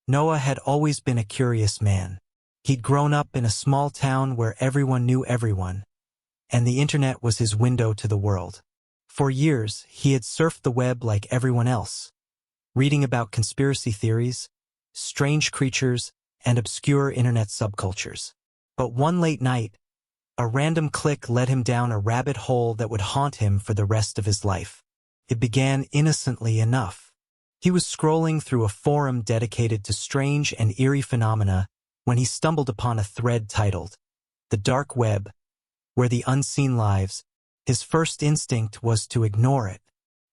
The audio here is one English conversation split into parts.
Noah had always been a curious man. He'd grown up in a small town where everyone knew everyone, and the internet was his window to the world. For years, he had surfed the web like everyone else, reading about conspiracy theories, strange creatures, and obscure internet subcultures. But one late night, a random click led him down a rabbit hole that would haunt him for the rest of his life. It began innocently enough. He was scrolling through a forum dedicated to strange and eerie phenomena when he stumbled upon a thread titled, "The Dark Web, Where the Unseen Lives." His first instinct was to ignore it,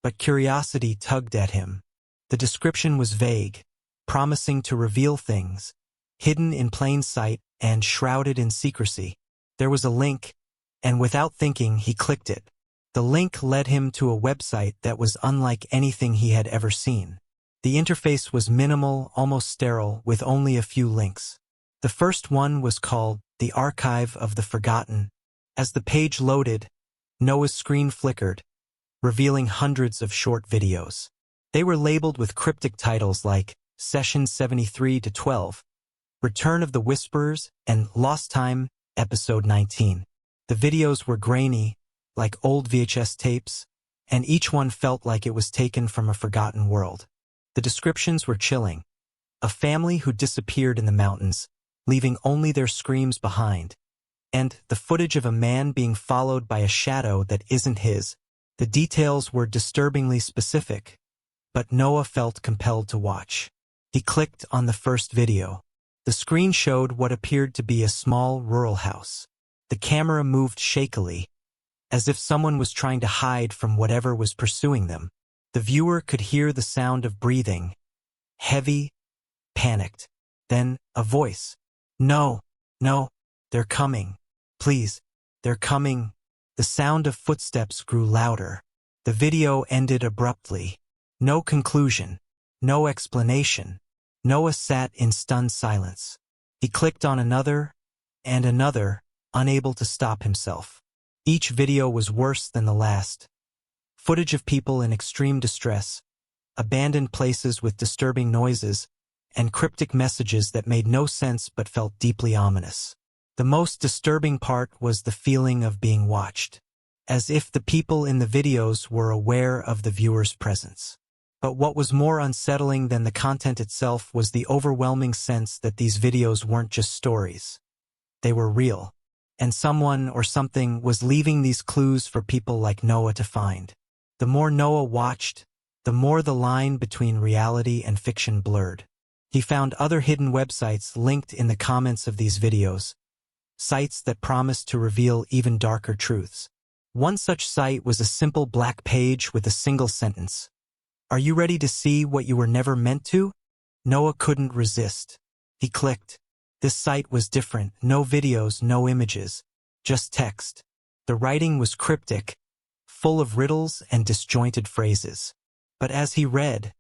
but curiosity tugged at him. The description was vague, promising to reveal things, hidden in plain sight and shrouded in secrecy. There was a link, and without thinking, he clicked it. The link led him to a website that was unlike anything he had ever seen. The interface was minimal, almost sterile, with only a few links. The first one was called The Archive of the Forgotten. As the page loaded, Noah's screen flickered, revealing hundreds of short videos. They were labeled with cryptic titles like Session 73 to 12, Return of the Whisperers, and Lost Time, Episode 19. The videos were grainy, like old VHS tapes, and each one felt like it was taken from a forgotten world. The descriptions were chilling. A family who disappeared in the mountains, leaving only their screams behind, and the footage of a man being followed by a shadow that isn't his. The details were disturbingly specific, but Noah felt compelled to watch. He clicked on the first video. The screen showed what appeared to be a small rural house. The camera moved shakily, as if someone was trying to hide from whatever was pursuing them. The viewer could hear the sound of breathing, heavy, panicked. Then, a voice. "No, no, they're coming. Please, they're coming." The sound of footsteps grew louder. The video ended abruptly. No conclusion, no explanation. Noah sat in stunned silence. He clicked on another, and another, unable to stop himself. Each video was worse than the last. Footage of people in extreme distress, abandoned places with disturbing noises, and cryptic messages that made no sense but felt deeply ominous. The most disturbing part was the feeling of being watched, as if the people in the videos were aware of the viewer's presence. But what was more unsettling than the content itself was the overwhelming sense that these videos weren't just stories. They were real, and someone or something was leaving these clues for people like Noah to find. The more Noah watched, the more the line between reality and fiction blurred. He found other hidden websites linked in the comments of these videos, sites that promised to reveal even darker truths. One such site was a simple black page with a single sentence. "Are you ready to see what you were never meant to?" Noah couldn't resist. He clicked. This site was different. No videos, no images, just text. The writing was cryptic, full of riddles and disjointed phrases. But as he read,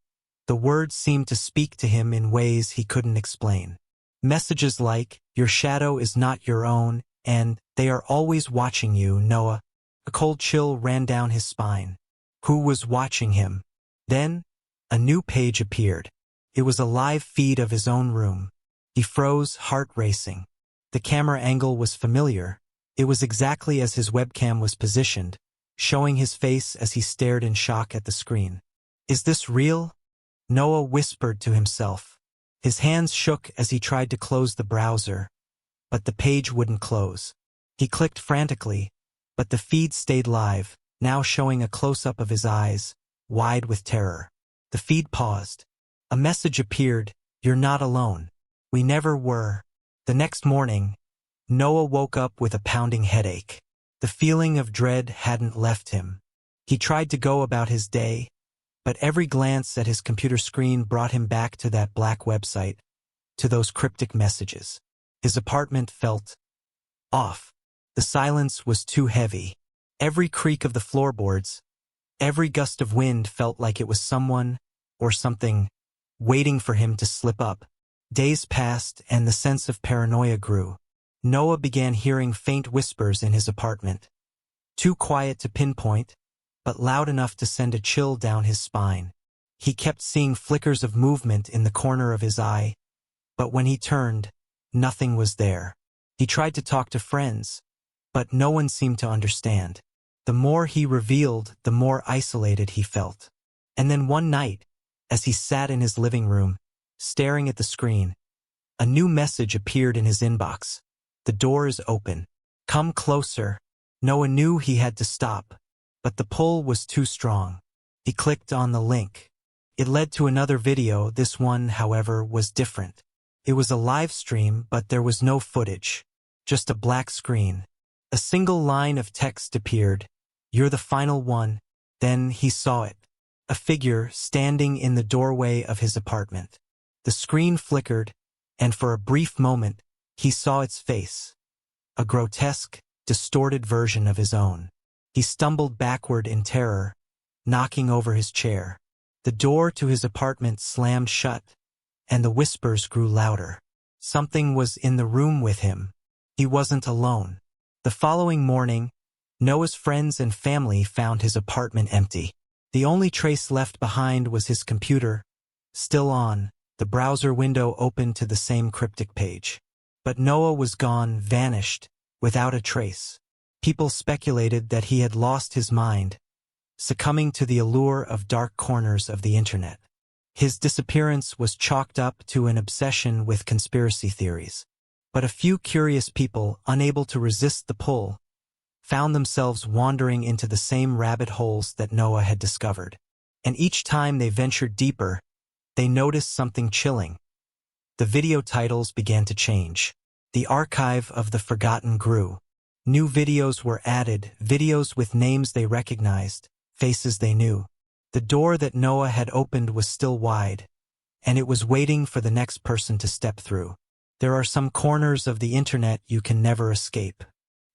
the words seemed to speak to him in ways he couldn't explain. Messages like, "Your shadow is not your own," and "They are always watching you, Noah." A cold chill ran down his spine. Who was watching him? Then, a new page appeared. It was a live feed of his own room. He froze, heart racing. The camera angle was familiar. It was exactly as his webcam was positioned, showing his face as he stared in shock at the screen. "Is this real?" Noah whispered to himself. His hands shook as he tried to close the browser, but the page wouldn't close. He clicked frantically, but the feed stayed live, now showing a close-up of his eyes, wide with terror. The feed paused. A message appeared, "You're not alone. We never were." The next morning, Noah woke up with a pounding headache. The feeling of dread hadn't left him. He tried to go about his day, but every glance at his computer screen brought him back to that black website, to those cryptic messages. His apartment felt off. The silence was too heavy. Every creak of the floorboards, every gust of wind felt like it was someone or something waiting for him to slip up. Days passed and the sense of paranoia grew. Noah began hearing faint whispers in his apartment. Too quiet to pinpoint, but loud enough to send a chill down his spine. He kept seeing flickers of movement in the corner of his eye, But when he turned, nothing was there. He tried to talk to friends, but no one seemed to understand. The more he revealed, the more isolated he felt. And then one night, as he sat in his living room, staring at the screen, a new message appeared in his inbox. The door is open. Come closer. Noah knew he had to stop, but the pull was too strong. He clicked on the link. It led to another video. This one, however, was different. It was a live stream, but there was no footage. Just a black screen. A single line of text appeared. You're the final one. Then he saw it. A figure standing in the doorway of his apartment. The screen flickered, and for a brief moment, he saw its face. A grotesque, distorted version of his own. He stumbled backward in terror, knocking over his chair. The door to his apartment slammed shut, and the whispers grew louder. Something was in the room with him. He wasn't alone. The following morning, Noah's friends and family found his apartment empty. The only trace left behind was his computer, still on, the browser window open to the same cryptic page. But Noah was gone, vanished, without a trace. People speculated that he had lost his mind, succumbing to the allure of dark corners of the internet. His disappearance was chalked up to an obsession with conspiracy theories. But a few curious people, unable to resist the pull, found themselves wandering into the same rabbit holes that Noah had discovered. And each time they ventured deeper, they noticed something chilling. The video titles began to change. The archive of the forgotten grew. New videos were added, videos with names they recognized, faces they knew. The door that Noah had opened was still wide, and it was waiting for the next person to step through. There are some corners of the internet you can never escape.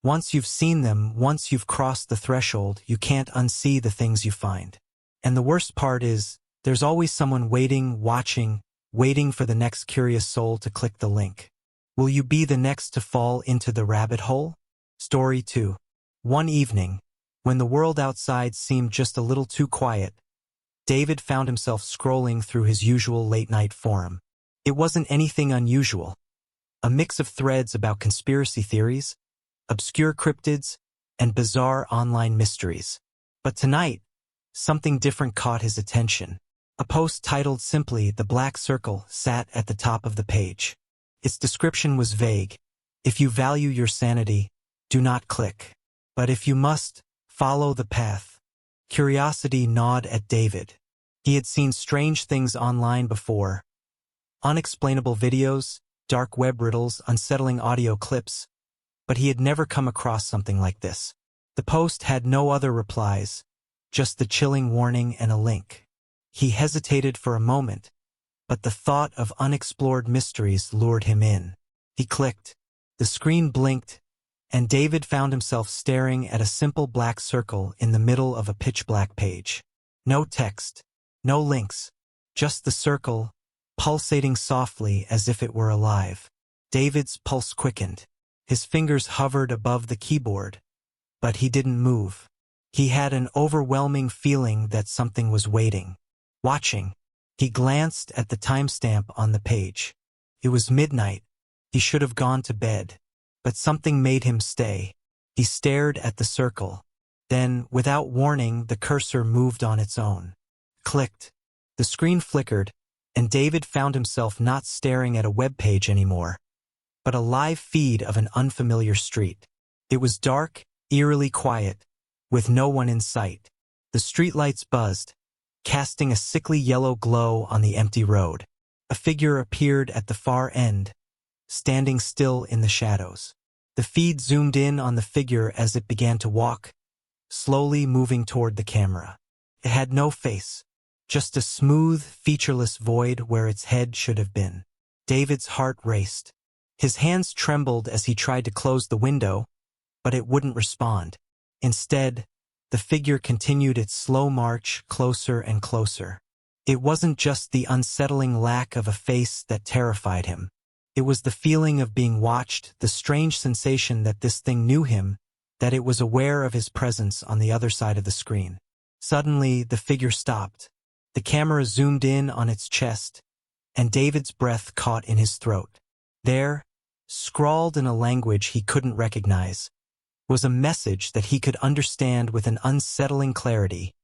Once you've seen them, once you've crossed the threshold, you can't unsee the things you find. And the worst part is, there's always someone waiting, watching, waiting for the next curious soul to click the link. Will you be the next to fall into the rabbit hole? Story 2. One evening, when the world outside seemed just a little too quiet, David found himself scrolling through his usual late-night forum. It wasn't anything unusual. A mix of threads about conspiracy theories, obscure cryptids, and bizarre online mysteries. But tonight, something different caught his attention. A post titled simply "The Black Circle" sat at the top of the page. Its description was vague. If you value your sanity, do not click. But if you must, follow the path. Curiosity gnawed at David. He had seen strange things online before. Unexplainable videos, dark web riddles, unsettling audio clips. But he had never come across something like this. The post had no other replies, just the chilling warning and a link. He hesitated for a moment, but the thought of unexplored mysteries lured him in. He clicked. The screen blinked, and David found himself staring at a simple black circle in the middle of a pitch-black page. No text, no links, just the circle, pulsating softly as if it were alive. David's pulse quickened. His fingers hovered above the keyboard, but he didn't move. He had an overwhelming feeling that something was waiting, watching. He glanced at the timestamp on the page. It was midnight. He should have gone to bed, but something made him stay. He stared at the circle. Then, without warning, the cursor moved on its own. Clicked. The screen flickered, and David found himself not staring at a web page anymore, but a live feed of an unfamiliar street. It was dark, eerily quiet, with no one in sight. The streetlights buzzed, casting a sickly yellow glow on the empty road. A figure appeared at the far end, standing still in the shadows. The feed zoomed in on the figure as it began to walk, slowly moving toward the camera. It had no face, just a smooth, featureless void where its head should have been. David's heart raced. His hands trembled as he tried to close the window, but it wouldn't respond. Instead, the figure continued its slow march closer and closer. It wasn't just the unsettling lack of a face that terrified him. It was the feeling of being watched, the strange sensation that this thing knew him, that it was aware of his presence on the other side of the screen. Suddenly, the figure stopped. The camera zoomed in on its chest, and David's breath caught in his throat. There, scrawled in a language he couldn't recognize, was a message that he could understand with an unsettling clarity.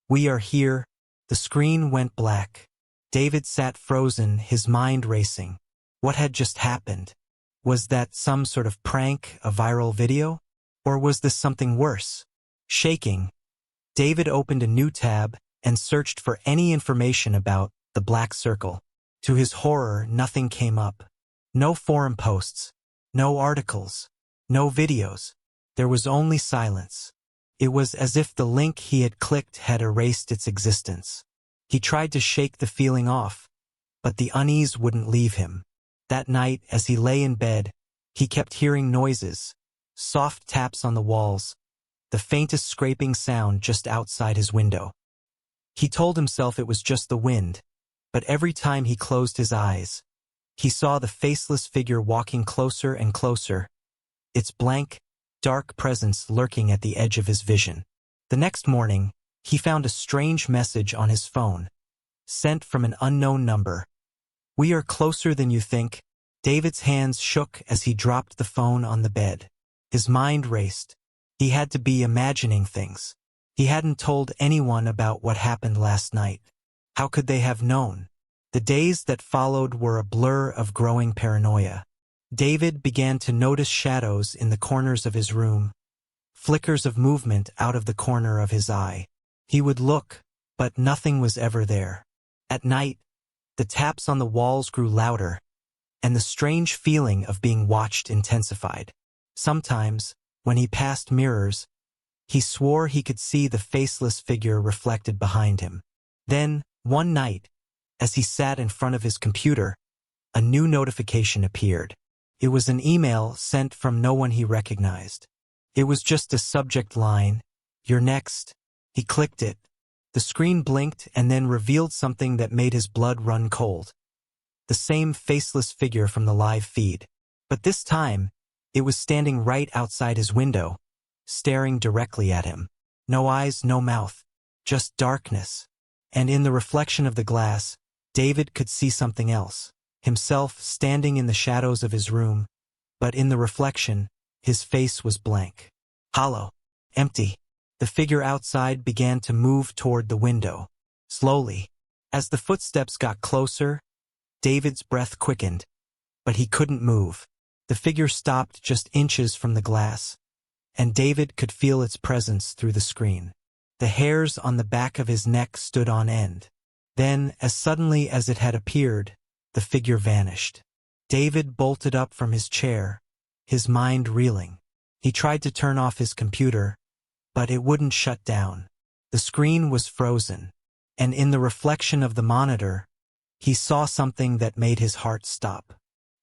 "We are here." The screen went black. David sat frozen, his mind racing. What had just happened? Was that some sort of prank, a viral video? Or was this something worse? Shaking, David opened a new tab and searched for any information about the Black Circle. To his horror, nothing came up. No forum posts, no articles, no videos. There was only silence. It was as if the link he had clicked had erased its existence. He tried to shake the feeling off, but the unease wouldn't leave him. That night, as he lay in bed, he kept hearing noises, soft taps on the walls, the faintest scraping sound just outside his window. He told himself it was just the wind, but every time he closed his eyes, he saw the faceless figure walking closer and closer, its blank, dark presence lurking at the edge of his vision. The next morning, he found a strange message on his phone, sent from an unknown number. "We are closer than you think." David's hands shook as he dropped the phone on the bed. His mind raced. He had to be imagining things. He hadn't told anyone about what happened last night. How could they have known? The days that followed were a blur of growing paranoia. David began to notice shadows in the corners of his room, flickers of movement out of the corner of his eye. He would look, but nothing was ever there. At night, the taps on the walls grew louder, and the strange feeling of being watched intensified. Sometimes, when he passed mirrors, he swore he could see the faceless figure reflected behind him. Then, one night, as he sat in front of his computer, a new notification appeared. It was an email sent from no one he recognized. It was just a subject line, "You're next." He clicked it. The screen blinked and then revealed something that made his blood run cold. The same faceless figure from the live feed. But this time, it was standing right outside his window, staring directly at him. No eyes, no mouth, just darkness. And in the reflection of the glass, David could see something else. Himself standing in the shadows of his room, but in the reflection, his face was blank. Hollow. Empty. The figure outside began to move toward the window. Slowly. As the footsteps got closer, David's breath quickened, but he couldn't move. The figure stopped just inches from the glass, and David could feel its presence through the screen. The hairs on the back of his neck stood on end. Then, as suddenly as it had appeared, the figure vanished. David bolted up from his chair, his mind reeling. He tried to turn off his computer, but it wouldn't shut down. The screen was frozen, and in the reflection of the monitor, he saw something that made his heart stop.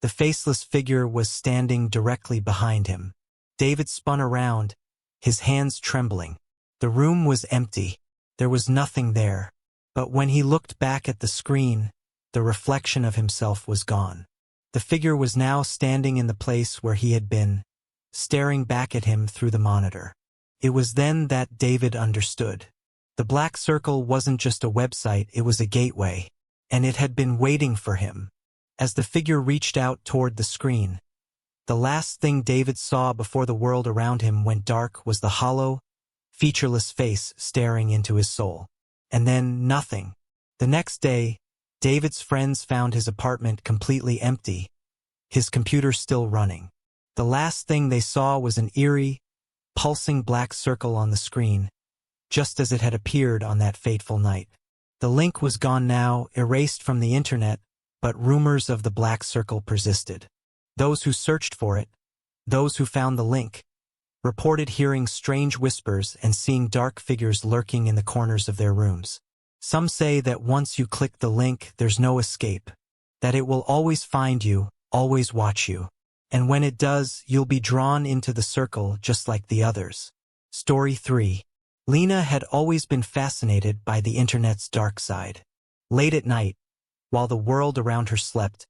The faceless figure was standing directly behind him. David spun around, his hands trembling. The room was empty. There was nothing there. But when he looked back at the screen, the reflection of himself was gone. The figure was now standing in the place where he had been, staring back at him through the monitor. It was then that David understood. The Black Circle wasn't just a website, it was a gateway, and it had been waiting for him. As the figure reached out toward the screen, the last thing David saw before the world around him went dark was the hollow, featureless face staring into his soul. And then nothing. The next day, David's friends found his apartment completely empty, his computer still running. The last thing they saw was an eerie, pulsing black circle on the screen, just as it had appeared on that fateful night. The link was gone now, erased from the internet, but rumors of the Black Circle persisted. Those who searched for it, those who found the link, reported hearing strange whispers and seeing dark figures lurking in the corners of their rooms. Some say that once you click the link, there's no escape, that it will always find you, always watch you. And when it does, you'll be drawn into the circle just like the others. Story 3. Lena had always been fascinated by the internet's dark side. Late at night, while the world around her slept,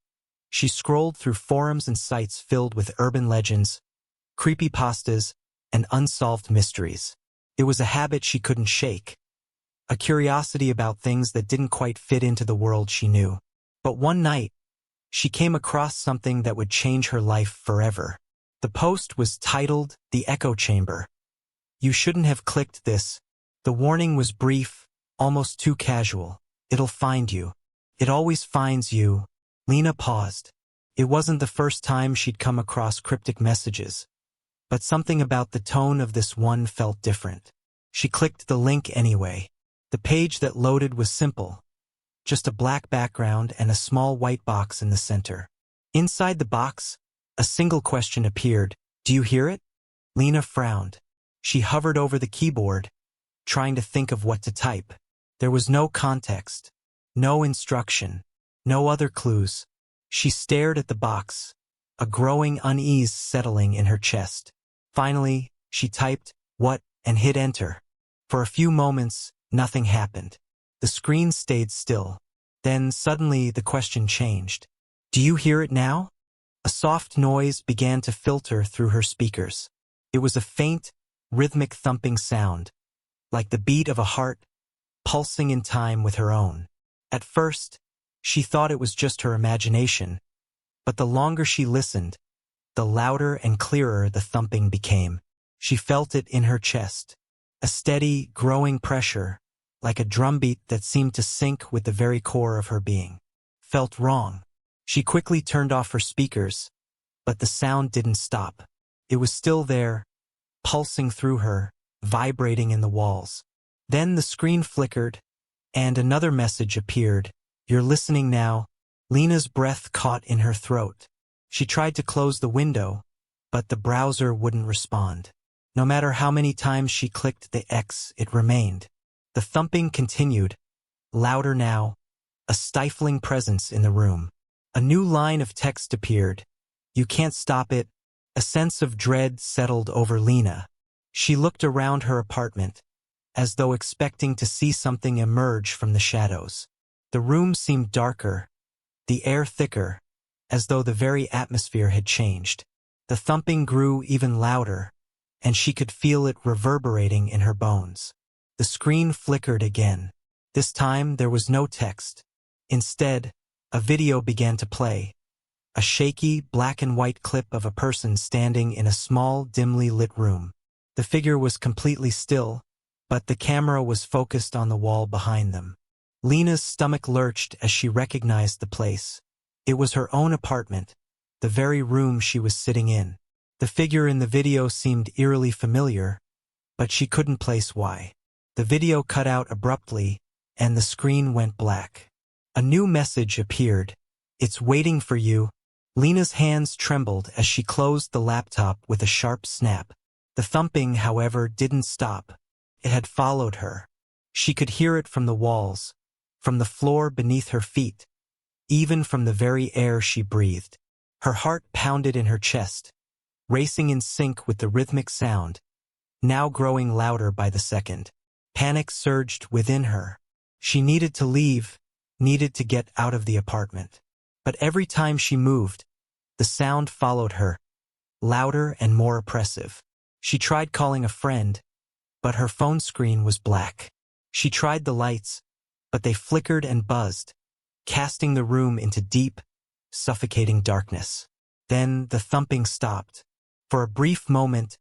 she scrolled through forums and sites filled with urban legends, creepypastas, and unsolved mysteries. It was a habit she couldn't shake, a curiosity about things that didn't quite fit into the world she knew. But one night, she came across something that would change her life forever. The post was titled The Echo Chamber. You shouldn't have clicked this. The warning was brief, almost too casual. It'll find you. It always finds you. Lena paused. It wasn't the first time she'd come across cryptic messages, but something about the tone of this one felt different. She clicked the link anyway. The page that loaded was simple. Just a black background and a small white box in the center. Inside the box, a single question appeared. Do you hear it? Lena frowned. She hovered over the keyboard, trying to think of what to type. There was no context, no instruction, no other clues. She stared at the box, a growing unease settling in her chest. Finally, she typed, "What?" and hit enter. For a few moments, nothing happened. The screen stayed still. Then suddenly the question changed. Do you hear it now? A soft noise began to filter through her speakers. It was a faint, rhythmic thumping sound, like the beat of a heart, pulsing in time with her own. At first, she thought it was just her imagination, but the longer she listened, the louder and clearer the thumping became. She felt it in her chest, a steady, growing pressure, like a drumbeat that seemed to sync with the very core of her being. Felt wrong. She quickly turned off her speakers, but the sound didn't stop. It was still there, pulsing through her, vibrating in the walls. Then the screen flickered, and another message appeared. You're listening now. Lena's breath caught in her throat. She tried to close the window, but the browser wouldn't respond. No matter how many times she clicked the X, it remained. The thumping continued, louder now, a stifling presence in the room. A new line of text appeared. You can't stop it. A sense of dread settled over Lena. She looked around her apartment, as though expecting to see something emerge from the shadows. The room seemed darker, the air thicker, as though the very atmosphere had changed. The thumping grew even louder, and she could feel it reverberating in her bones. The screen flickered again. This time there was no text. Instead, a video began to play. A shaky, black and white clip of a person standing in a small, dimly lit room. The figure was completely still, but the camera was focused on the wall behind them. Lena's stomach lurched as she recognized the place. It was her own apartment, the very room she was sitting in. The figure in the video seemed eerily familiar, but she couldn't place why. The video cut out abruptly, and the screen went black. A new message appeared. It's waiting for you. Lena's hands trembled as she closed the laptop with a sharp snap. The thumping, however, didn't stop. It had followed her. She could hear it from the walls, from the floor beneath her feet, even from the very air she breathed. Her heart pounded in her chest, racing in sync with the rhythmic sound, now growing louder by the second. Panic surged within her. She needed to leave, needed to get out of the apartment. But every time she moved, the sound followed her, louder and more oppressive. She tried calling a friend, but her phone screen was black. She tried the lights, but they flickered and buzzed, casting the room into deep, suffocating darkness. Then the thumping stopped. For a brief moment,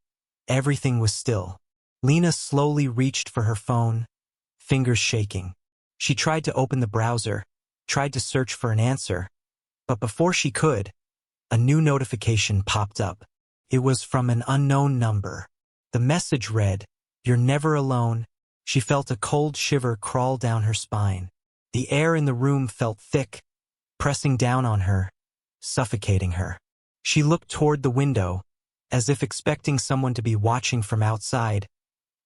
everything was still. Lena slowly reached for her phone, fingers shaking. She tried to open the browser, tried to search for an answer, but before she could, a new notification popped up. It was from an unknown number. The message read, "You're never alone." She felt a cold shiver crawl down her spine. The air in the room felt thick, pressing down on her, suffocating her. She looked toward the window, as if expecting someone to be watching from outside,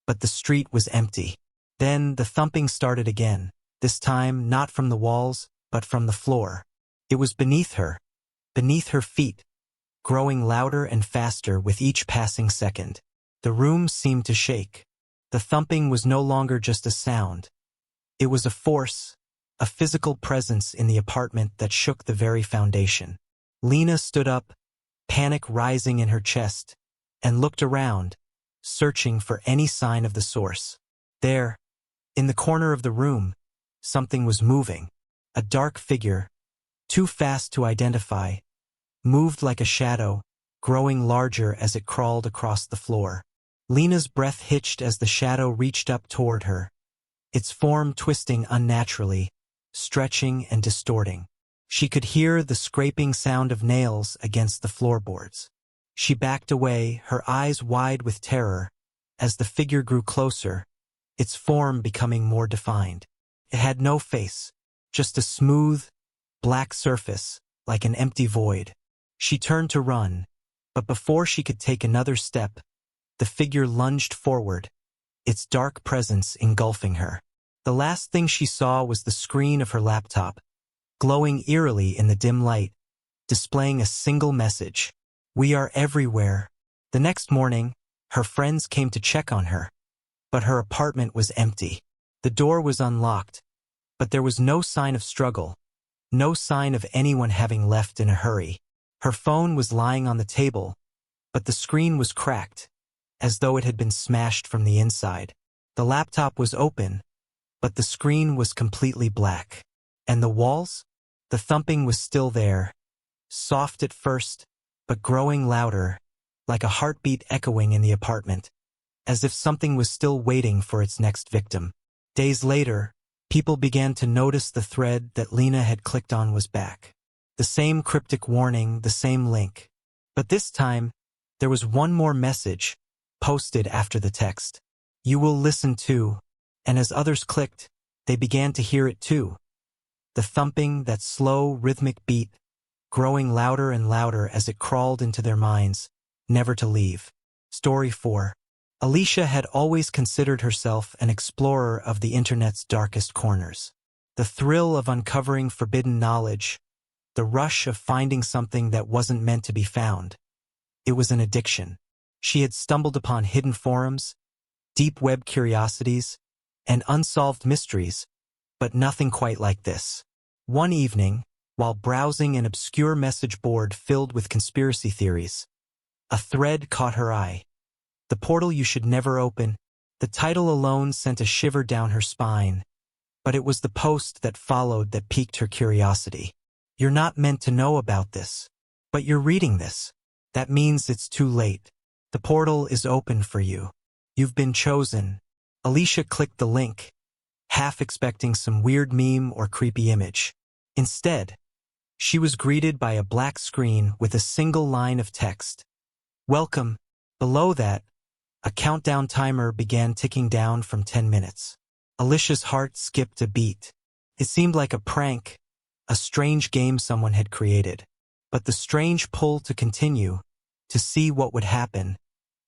but the street was empty. Then the thumping started again, this time not from the walls, but from the floor. It was beneath her feet, growing louder and faster with each passing second. The room seemed to shake. The thumping was no longer just a sound. It was a force, a physical presence in the apartment that shook the very foundation. Lena stood up, panic rising in her chest, and looked around, searching for any sign of the source. There, in the corner of the room, something was moving. A dark figure, too fast to identify, moved like a shadow, growing larger as it crawled across the floor. Lena's breath hitched as the shadow reached up toward her, its form twisting unnaturally, stretching and distorting. She could hear the scraping sound of nails against the floorboards. She backed away, her eyes wide with terror, as the figure grew closer, its form becoming more defined. It had no face, just a smooth, black surface, like an empty void. She turned to run, but before she could take another step, the figure lunged forward, its dark presence engulfing her. The last thing she saw was the screen of her laptop, glowing eerily in the dim light, displaying a single message: "We are everywhere." The next morning, her friends came to check on her, but her apartment was empty. The door was unlocked, but there was no sign of struggle, no sign of anyone having left in a hurry. Her phone was lying on the table, but the screen was cracked, as though it had been smashed from the inside. The laptop was open, but the screen was completely black. And the walls? The thumping was still there, soft at first, but growing louder, like a heartbeat echoing in the apartment, as if something was still waiting for its next victim. Days later, people began to notice the thread that Lena had clicked on was back. The same cryptic warning, the same link. But this time, there was one more message, posted after the text. "You will listen too." And as others clicked, they began to hear it too. The thumping, that slow, rhythmic beat, growing louder and louder as it crawled into their minds, never to leave. Story 4. Alicia had always considered herself an explorer of the internet's darkest corners. The thrill of uncovering forbidden knowledge, the rush of finding something that wasn't meant to be found. It was an addiction. She had stumbled upon hidden forums, deep web curiosities, and unsolved mysteries, but nothing quite like this. One evening, while browsing an obscure message board filled with conspiracy theories, a thread caught her eye. "The portal you should never open." The title alone sent a shiver down her spine, but it was the post that followed that piqued her curiosity. "You're not meant to know about this, but you're reading this. That means it's too late. The portal is open for you. You've been chosen." Alicia clicked the link, half expecting some weird meme or creepy image. Instead, she was greeted by a black screen with a single line of text: "Welcome." Below that, a countdown timer began ticking down from 10 minutes. Alicia's heart skipped a beat. It seemed like a prank, a strange game someone had created. But the strange pull to continue, to see what would happen,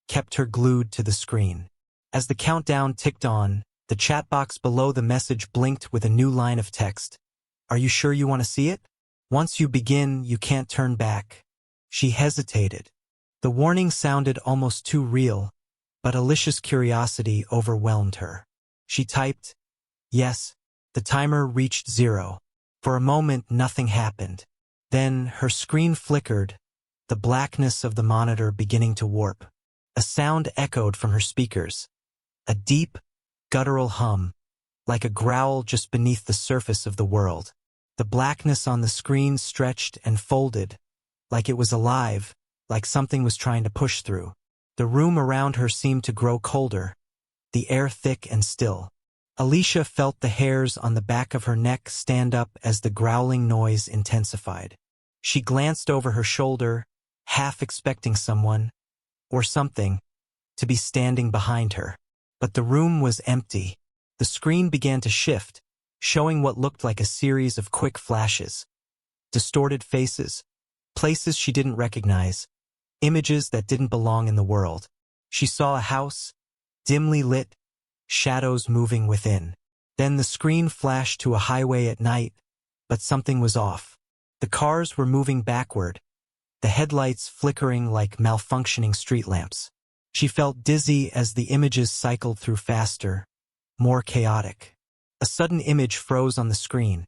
kept her glued to the screen. As the countdown ticked on, the chat box below the message blinked with a new line of text. "Are you sure you want to see it? Once you begin, you can't turn back." She hesitated. The warning sounded almost too real, but Alicia's curiosity overwhelmed her. She typed, "Yes." The timer reached 0. For a moment, nothing happened. Then her screen flickered, the blackness of the monitor beginning to warp. A sound echoed from her speakers, a deep, guttural hum, like a growl just beneath the surface of the world. The blackness on the screen stretched and folded, like it was alive, like something was trying to push through. The room around her seemed to grow colder, the air thick and still. Alicia felt the hairs on the back of her neck stand up as the growling noise intensified. She glanced over her shoulder, half expecting someone, or something, to be standing behind her. But the room was empty. The screen began to shift, showing what looked like a series of quick flashes. Distorted faces, places she didn't recognize, images that didn't belong in the world. She saw a house, dimly lit, shadows moving within. Then the screen flashed to a highway at night, but something was off. The cars were moving backward, the headlights flickering like malfunctioning street lamps. She felt dizzy as the images cycled through faster, more chaotic. A sudden image froze on the screen.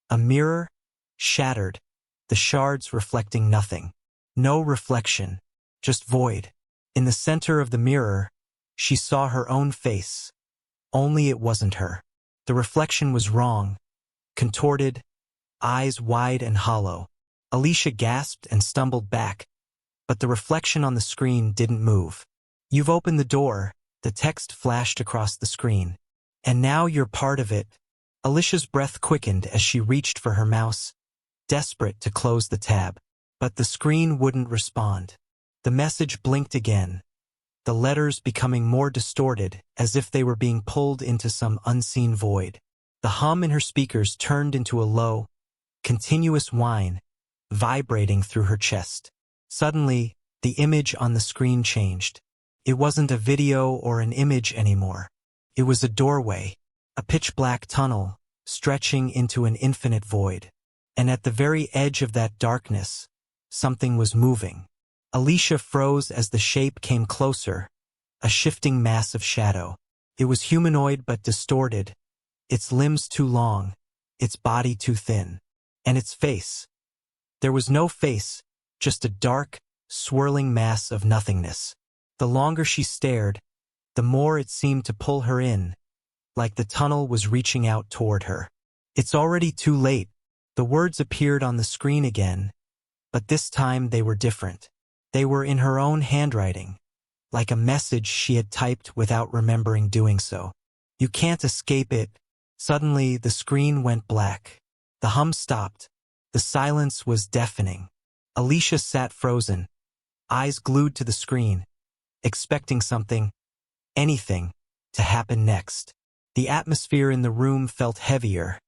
A mirror, shattered, the shards reflecting nothing. No reflection, just void. In the center of the mirror, she saw her own face. Only it wasn't her. The reflection was wrong, contorted, eyes wide and hollow. Alicia gasped and stumbled back, but the reflection on the screen didn't move. "You've opened the door," the text flashed across the screen. "And now you're part of it." Alicia's breath quickened as she reached for her mouse, desperate to close the tab. But the screen wouldn't respond. The message blinked again, the letters becoming more distorted, as if they were being pulled into some unseen void. The hum in her speakers turned into a low, continuous whine, vibrating through her chest. Suddenly, the image on the screen changed. It wasn't a video or an image anymore. It was a doorway, a pitch-black tunnel, stretching into an infinite void. And at the very edge of that darkness, something was moving. Alicia froze as the shape came closer, a shifting mass of shadow. It was humanoid but distorted, its limbs too long, its body too thin. And its face. There was no face, just a dark, swirling mass of nothingness. The longer she stared, the more it seemed to pull her in, like the tunnel was reaching out toward her. "It's already too late." The words appeared on the screen again, but this time they were different. They were in her own handwriting, like a message she had typed without remembering doing so. "You can't escape it." Suddenly, the screen went black. The hum stopped. The silence was deafening. Alicia sat frozen, eyes glued to the screen, expecting something, anything, to happen next. The atmosphere in the room felt heavier,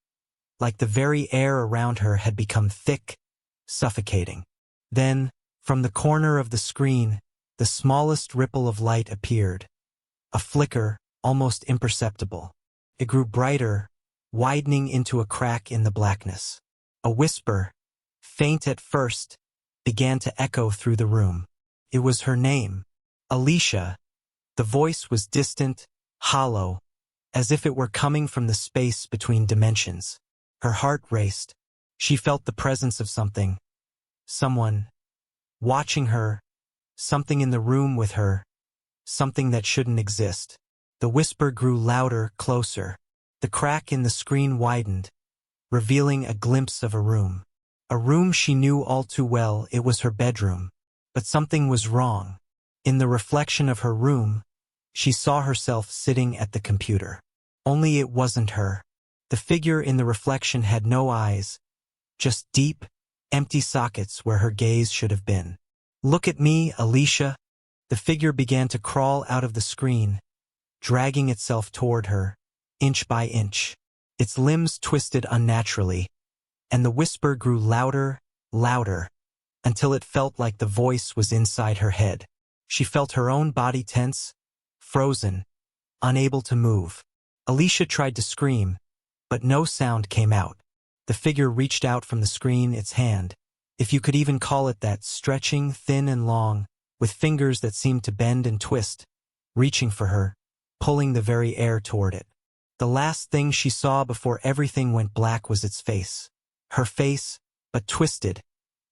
like the very air around her had become thick, suffocating. Then, from the corner of the screen, the smallest ripple of light appeared. A flicker, almost imperceptible. It grew brighter, widening into a crack in the blackness. A whisper, faint at first, began to echo through the room. It was her name, Alicia. The voice was distant, hollow, as if it were coming from the space between dimensions. Her heart raced. She felt the presence of something. Someone. Watching her. Something in the room with her. Something that shouldn't exist. The whisper grew louder, closer. The crack in the screen widened, revealing a glimpse of a room. A room she knew all too well. It was her bedroom. But something was wrong. In the reflection of her room, she saw herself sitting at the computer. Only it wasn't her. The figure in the reflection had no eyes, just deep, empty sockets where her gaze should have been. "Look at me, Alicia." The figure began to crawl out of the screen, dragging itself toward her, inch by inch. Its limbs twisted unnaturally, and the whisper grew louder, louder, until it felt like the voice was inside her head. She felt her own body tense, frozen, unable to move. Alicia tried to scream, but no sound came out. The figure reached out from the screen, its hand, if you could even call it that, stretching, thin and long, with fingers that seemed to bend and twist, reaching for her, pulling the very air toward it. The last thing she saw before everything went black was its face. Her face, but twisted,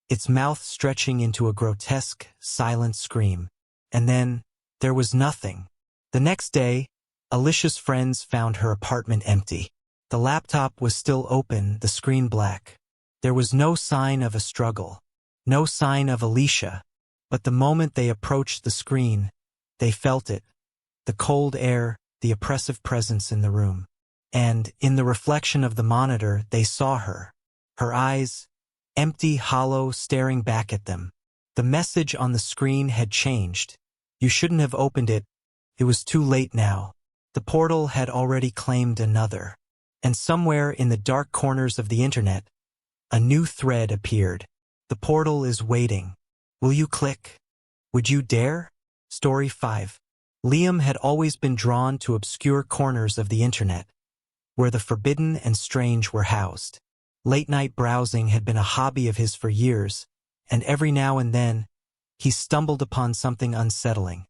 its mouth stretching into a grotesque, silent scream. And then, there was nothing. The next day, Alicia's friends found her apartment empty. The laptop was still open, the screen black. There was no sign of a struggle, no sign of Alicia. But the moment they approached the screen, they felt it. The cold air, the oppressive presence in the room. And, in the reflection of the monitor, they saw her. Her eyes, empty, hollow, staring back at them. The message on the screen had changed. You shouldn't have opened it. It was too late now. The portal had already claimed another. And somewhere in the dark corners of the internet, a new thread appeared. The portal is waiting. Will you click? Would you dare? Story 5. Liam had always been drawn to obscure corners of the internet, where the forbidden and strange were housed. Late-night browsing had been a hobby of his for years, and every now and then, he stumbled upon something unsettling,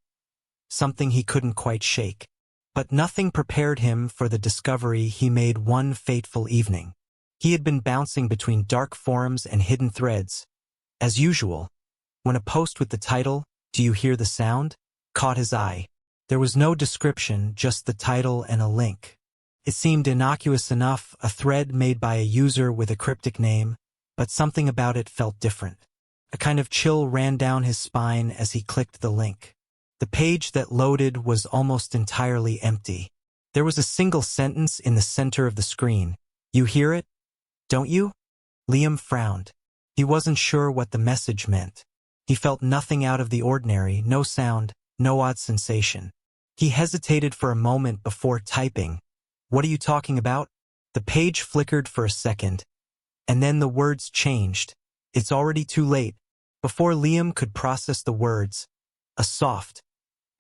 something he couldn't quite shake. But nothing prepared him for the discovery he made one fateful evening. He had been bouncing between dark forums and hidden threads, as usual, when a post with the title, "Do you hear the sound?" caught his eye. There was no description, just the title and a link. It seemed innocuous enough, a thread made by a user with a cryptic name, but something about it felt different. A kind of chill ran down his spine as he clicked the link. The page that loaded was almost entirely empty. There was a single sentence in the center of the screen. "You hear it? Don't you?" Liam frowned. He wasn't sure what the message meant. He felt nothing out of the ordinary, no sound, no odd sensation. He hesitated for a moment before typing. "What are you talking about?" The page flickered for a second, and then the words changed. "It's already too late." Before Liam could process the words, a soft,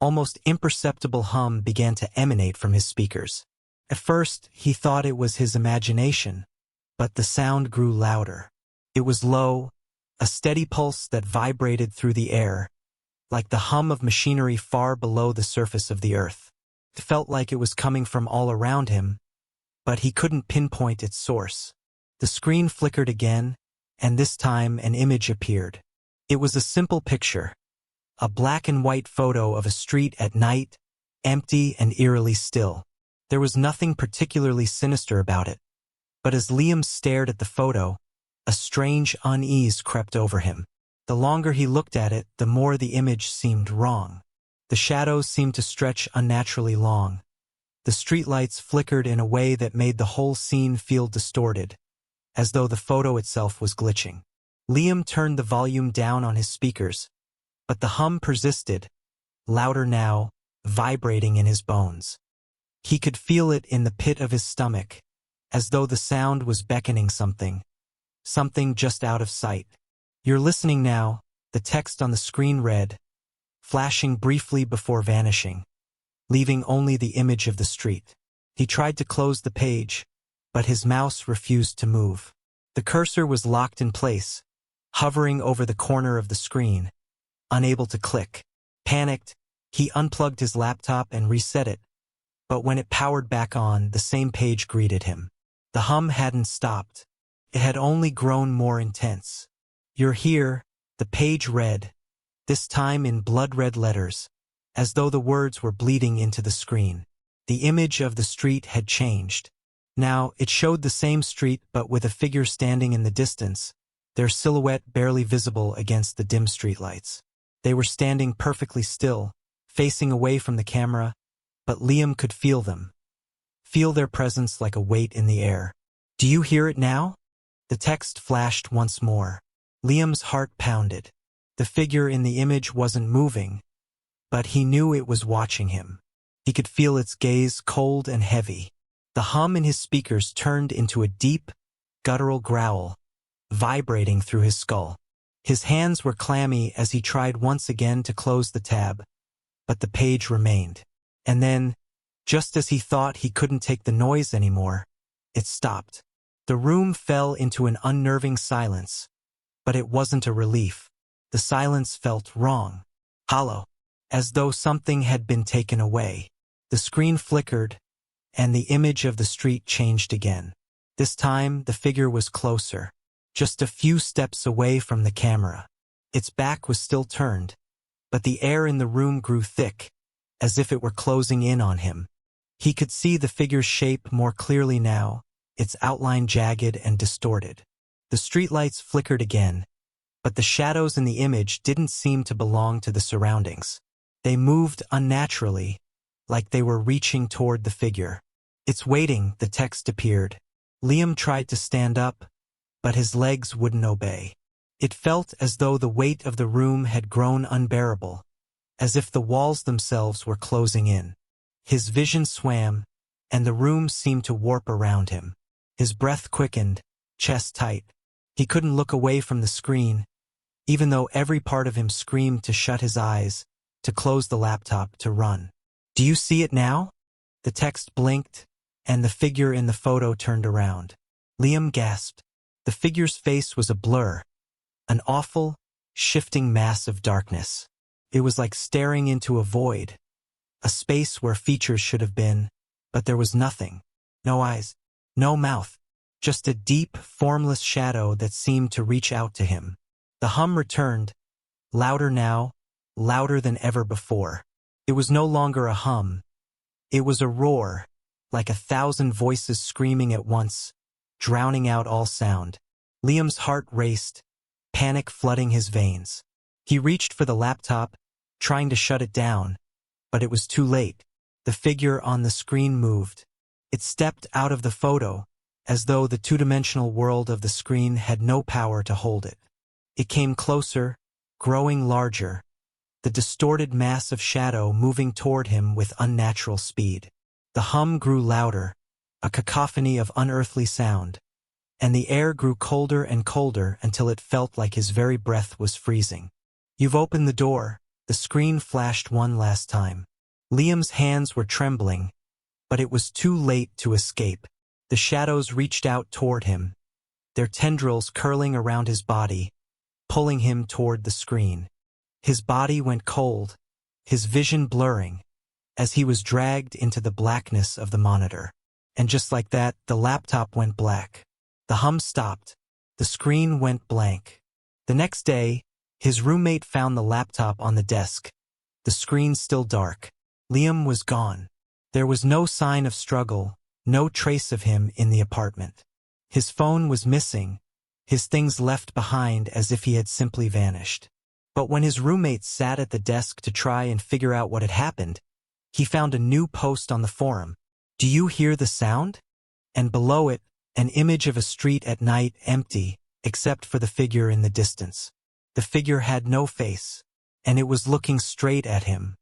almost imperceptible hum began to emanate from his speakers. At first, he thought it was his imagination, but the sound grew louder. It was low, a steady pulse that vibrated through the air, like the hum of machinery far below the surface of the earth. It felt like it was coming from all around him, but he couldn't pinpoint its source. The screen flickered again, and this time an image appeared. It was a simple picture, a black and white photo of a street at night, empty and eerily still. There was nothing particularly sinister about it, but as Liam stared at the photo, a strange unease crept over him. The longer he looked at it, the more the image seemed wrong. The shadows seemed to stretch unnaturally long. The streetlights flickered in a way that made the whole scene feel distorted, as though the photo itself was glitching. Liam turned the volume down on his speakers, but the hum persisted, louder now, vibrating in his bones. He could feel it in the pit of his stomach, as though the sound was beckoning something just out of sight. "You're listening now," the text on the screen read, flashing briefly before vanishing, leaving only the image of the street. He tried to close the page, but his mouse refused to move. The cursor was locked in place, hovering over the corner of the screen, unable to click. Panicked, he unplugged his laptop and reset it, but when it powered back on, the same page greeted him. The hum hadn't stopped. It had only grown more intense. "You're here," the page read, this time in blood-red letters, as though the words were bleeding into the screen. The image of the street had changed. Now, it showed the same street but with a figure standing in the distance, their silhouette barely visible against the dim streetlights. They were standing perfectly still, facing away from the camera, but Liam could feel them. Feel their presence like a weight in the air. "Do you hear it now?" The text flashed once more. Liam's heart pounded. The figure in the image wasn't moving, but he knew it was watching him. He could feel its gaze cold and heavy. The hum in his speakers turned into a deep, guttural growl, vibrating through his skull. His hands were clammy as he tried once again to close the tab, but the page remained. And then, just as he thought he couldn't take the noise anymore, it stopped. The room fell into an unnerving silence, but it wasn't a relief. The silence felt wrong, hollow, as though something had been taken away. The screen flickered, and the image of the street changed again. This time, the figure was closer, just a few steps away from the camera. Its back was still turned, but the air in the room grew thick, as if it were closing in on him. He could see the figure's shape more clearly now, its outline jagged and distorted. The streetlights flickered again, but the shadows in the image didn't seem to belong to the surroundings. They moved unnaturally, like they were reaching toward the figure. "It's waiting," the text appeared. Liam tried to stand up, but his legs wouldn't obey. It felt as though the weight of the room had grown unbearable, as if the walls themselves were closing in. His vision swam, and the room seemed to warp around him. His breath quickened, chest tight. He couldn't look away from the screen, even though every part of him screamed to shut his eyes, to close the laptop, to run. "Do you see it now?" The text blinked, and the figure in the photo turned around. Liam gasped. The figure's face was a blur, an awful, shifting mass of darkness. It was like staring into a void, a space where features should have been, but there was nothing. No eyes, no mouth, just a deep, formless shadow that seemed to reach out to him. The hum returned, louder now, louder than ever before. It was no longer a hum. It was a roar, like 1,000 voices screaming at once, drowning out all sound. Liam's heart raced, panic flooding his veins. He reached for the laptop, trying to shut it down, but it was too late. The figure on the screen moved. It stepped out of the photo, as though the two-dimensional world of the screen had no power to hold it. It came closer, growing larger, the distorted mass of shadow moving toward him with unnatural speed. The hum grew louder, a cacophony of unearthly sound, and the air grew colder and colder until it felt like his very breath was freezing. "You've opened the door," the screen flashed one last time. Liam's hands were trembling, but it was too late to escape. The shadows reached out toward him, their tendrils curling around his body, pulling him toward the screen. His body went cold, his vision blurring, as he was dragged into the blackness of the monitor. And just like that, the laptop went black. The hum stopped. The screen went blank. The next day, his roommate found the laptop on the desk, the screen still dark. Liam was gone. There was no sign of struggle, no trace of him in the apartment. His phone was missing, his things left behind as if he had simply vanished. But when his roommate sat at the desk to try and figure out what had happened, he found a new post on the forum. "Do you hear the sound?" And below it, an image of a street at night, empty, except for the figure in the distance. The figure had no face, and it was looking straight at him,